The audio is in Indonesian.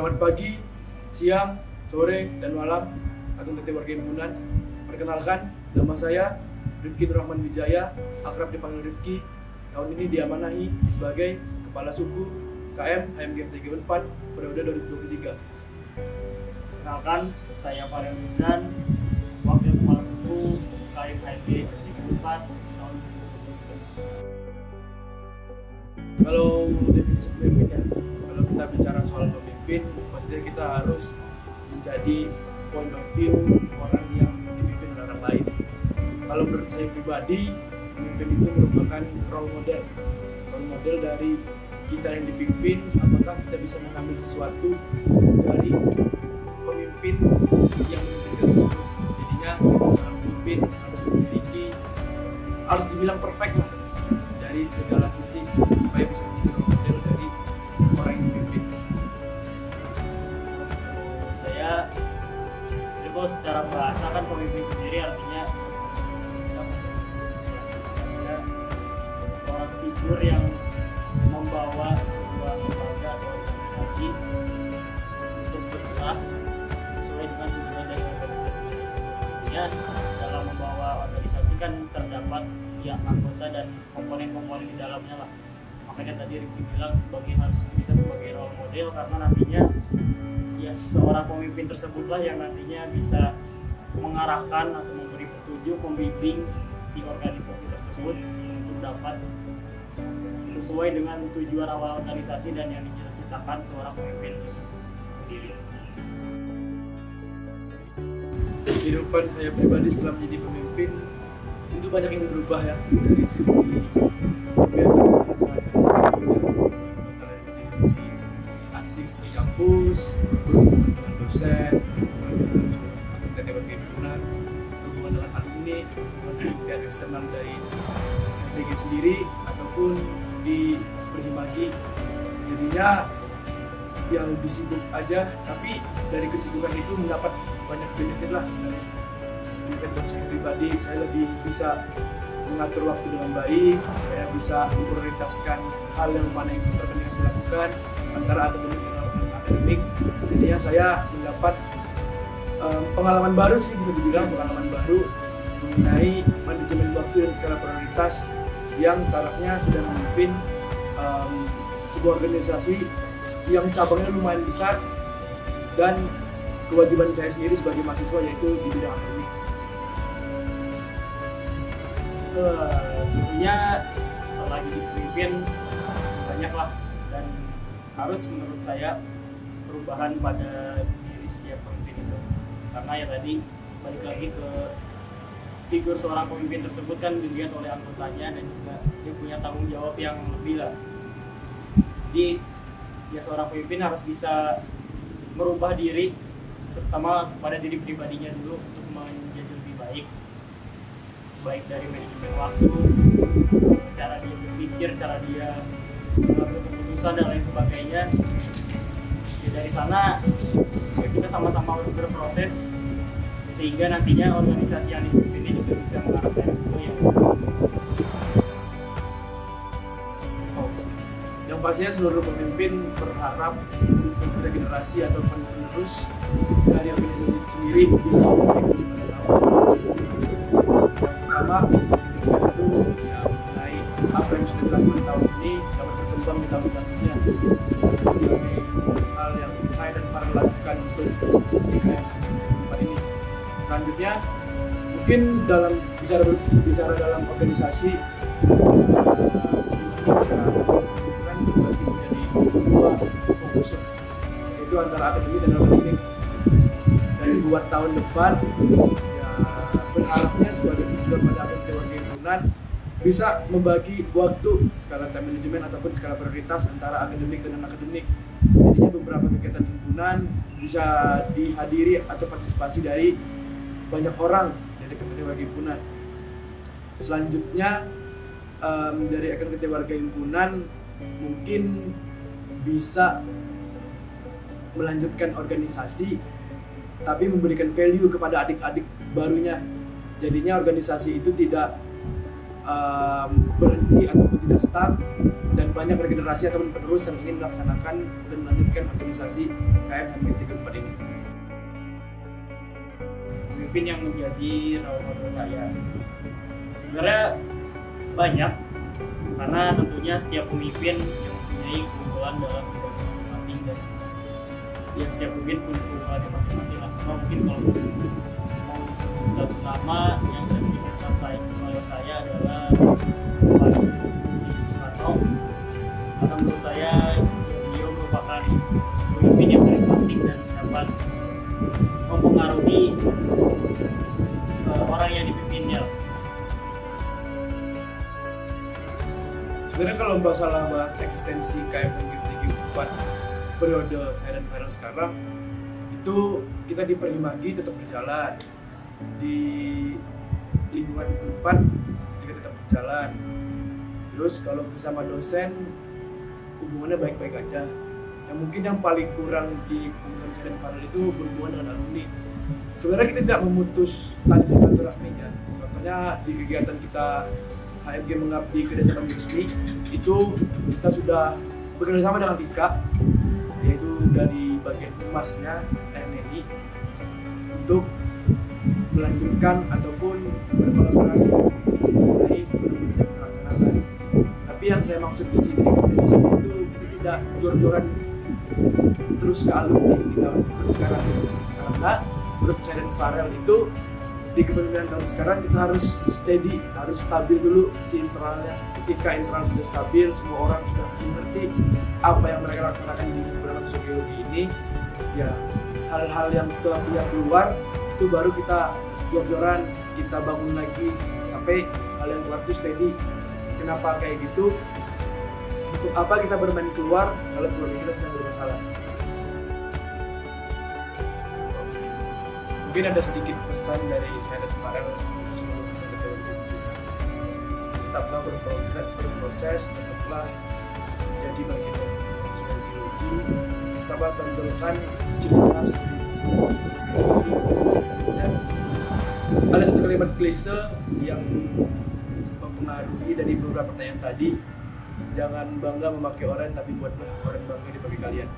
Selamat pagi, siang, sore, dan malam Akun Warga Himpunan. Perkenalkan, nama saya Rifki Nurrahman Wijaya, akrab dipanggil Rifki. Tahun ini diamanahi sebagai Kepala Suku KM HMGF 34 periode 2023. Perkenalkan, saya Farel Mizan, Wakil Kepala Suku KM HMGF 34 tahun 2023. Kalau definisi pemimpinnya, kalau kita bicara soal pemimpin, pastinya kita harus menjadi point of view orang yang dipimpin oleh orang lain. Kalau menurut saya pribadi, pemimpin itu merupakan role model dari kita yang dipimpin. Apakah kita bisa mengambil sesuatu dari pemimpin yang memimpin kita tersebut. Jadinya seorang pemimpin harus dibilang perfect lah dari segala sisi supaya bisa menjadi role model dari orang yang dipimpin. Jadi kalau secara bahasa kan pemimpin sendiri artinya seorang figur yang membawa sebuah lembaga atau organisasi untuk bergerak sesuai dengan tujuan dari organisasi tersebut. Ya, dalam membawa organisasi kan terdapat ya anggota dan komponen-komponen di dalamnya lah. Makanya tadi Rifki bilang harus bisa sebagai role model, karena nantinya ya seorang pemimpin tersebutlah yang nantinya bisa mengarahkan atau memberi petunjuk, membimbing si organisasi tersebut untuk dapat sesuai dengan tujuan awal organisasi dan yang diciptakan seorang pemimpin sendiri. Kehidupan saya pribadi setelah menjadi pemimpin itu banyak yang berubah ya, dari segi kebiasaan saya aktif di kampus, berhubungan dengan dosen, berhubungan dengan himpunan, berhubungan dengan alumni, dengan pihak eksternal dari FTG sendiri ataupun di Perhimagi. Jadinya ya lebih sibuk aja, tapi dari kesibukan itu mendapat banyak benefit lah sebenarnya. Benefit buat saya pribadi, saya lebih bisa mengatur waktu dengan baik, saya bisa memprioritaskan hal yang mana yang terpenting yang saya lakukan antara akademik dan non-akademik. Jadinya saya mendapat pengalaman baru sih, bisa dibilang pengalaman baru mengenai manajemen waktu dan skala prioritas yang tarafnya sudah memimpin sebuah organisasi yang cabangnya lumayan besar, dan kewajiban saya sendiri sebagai mahasiswa yaitu di bidang akademik. Tentunya setelah jadi pemimpin banyak lah, dan harus menurut saya perubahan pada diri setiap pemimpin itu, karena ya tadi balik lagi ke figur seorang pemimpin tersebut kan dilihat oleh anggotanya dan juga dia punya tanggung jawab yang lebih lah. Jadi ya seorang pemimpin harus bisa merubah diri, terutama pada diri pribadinya dulu untuk menjadi lebih baik dari manajemen waktu, cara dia berpikir, cara dia mengambil keputusan dan lain sebagainya. Ya, dari sana ya kita sama-sama berproses sehingga nantinya organisasi yang dipimpin ini juga bisa mengarahkan itu yang pastinya seluruh pemimpin berharap untuk regenerasi atau penerus dari organisasi itu sendiri bisa membaik. Pertama itu ya mengenai apa yang sudah dilakukan tahun ini dapat berkembang di tahun selanjutnya. Hal yang saya dan Farel lakukan untuk SKM ini. Selanjutnya mungkin dalam bicara dalam organisasi di sini kita dibagi menjadi dua fokus, yaitu antara akademik dan non-akademik. Dari buat tahun depan ya berharapnya sebagai figur pada akademik warga himpunan bisa membagi waktu skala time management ataupun skala prioritas antara akademik dan non-akademik. Jadinya beberapa kegiatan himpunan bisa dihadiri atau partisipasi dari banyak orang dari akademik warga himpunan. Selanjutnya dari akademik warga himpunan mungkin bisa melanjutkan organisasi tapi memberikan value kepada adik-adik barunya. Jadinya organisasi itu tidak berhenti ataupun tidak stuck dan banyak regenerasi ataupun penerus yang ingin melaksanakan dan melanjutkan organisasi KM HMG34 ini. Pemimpin yang menjadi role model saya sebenarnya banyak, karena tentunya setiap pemimpin yang mempunyai keunggulan dalam bidangnya masing-masing, dan ya setiap pemimpin punya keunggulannya masing-masing lah. Cuma mungkin kalau mau disebut satu nama yang saya pikirkan saya adalah Pak Soekarno, karena menurut saya beliau merupakan pemimpin yang karismatik dan dapat mempengaruhi orang yang dipimpinnya. Sebenarnya kalau masalah bahas eksistensi KM HMG34 periode saya dan Farel sekarang, itu kita di Perhimagi tetap berjalan, di lingkungan 4 juga tetap berjalan. Terus kalau bersama dosen hubungannya baik-baik aja. Yang mungkin yang paling kurang di kepemimpinan saya dan Farel itu berhubungan dengan alumni. Sebenarnya kita tidak memutus tali silaturahminya. Contohnya di kegiatan kita HMG Mengabdi ke Desa Resmi itu kita sudah bekerjasama dengan IKA, yaitu dari bagian humasnya NNI, untuk melanjutkan ataupun berkolaborasi mengenai program yang melaksanakan. Tapi yang saya maksud di sini itu kita tidak jor-joran terus ke alumni kita sekarang, karena grup saya dan Farel itu di kepemimpinan tahun sekarang kita harus steady, harus stabil dulu si internalnya. Ketika internal sudah stabil, semua orang sudah mengerti apa yang mereka laksanakan di himpunan sosiologi ini, ya hal-hal yang keluar itu baru kita jor-joran, kita bangun lagi sampai hal yang keluar itu steady. Kenapa kayak gitu? Untuk apa kita bermain keluar kalau keluarga kita sedang bermasalah? Mungkin ada sedikit pesan dari saya dan Farel sebelum kita tetaplah berproses, tetaplah jadi bagian dari sosiologi, tetaplah tonjolkan ciri khas dan ada satu kalimat klise yang mempengaruhi dari beberapa pertanyaan tadi, jangan bangga memakai orang tapi buatlah orang bangga dipakai kalian.